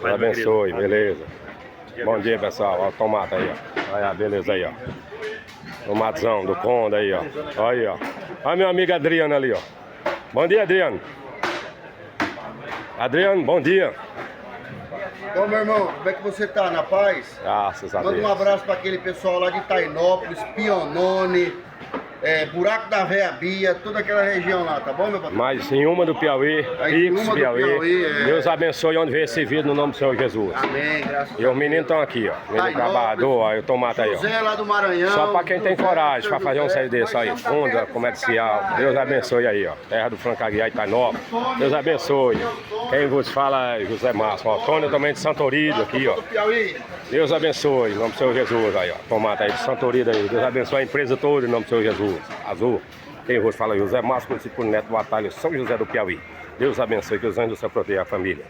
Deus abençoe, beleza. Bom dia, pessoal. Olha o tomate aí, ó. Olha a beleza aí, ó. Tomatezão do Conde aí, ó. Olha aí, ó. Olha meu amigo Adriano ali, ó. Bom dia, Adriano. Adriano, bom dia. Ô meu irmão, como é que você tá? Na paz? Graças a Manda Deus. um abraço para aquele pessoal lá de Tainópolis, Pionone, Buraco da Véia Bia, toda aquela região lá, tá bom, meu patrão? Mais em uma do Piauí, Pix Piauí. Deus abençoe onde vê esse vídeo no nome do Senhor Jesus. Amém, graças a Deus. E os meninos estão aqui, ó. Menino trabalhador, ó. E o tomate aí, ó. José lá do Maranhão. Só pra quem tem coragem pra fazer um serviço desse aí. Funda comercial. Deus abençoe aí, ó. Terra do Franco Aguiar, Itainópolis. Deus abençoe. Quem vos fala é José Márcio. Antônio também de Santorido aqui, ó. Deus abençoe, em nome do Senhor Jesus aí, ó. Tomate aí de Santorido aí. Deus abençoe a empresa toda, em nome do Senhor Jesus. Azul. Quem vos fala é José Márcio, conhecido por Neto do Atalho, São José do Piauí. Deus abençoe, que os anjos do céu protejam a família.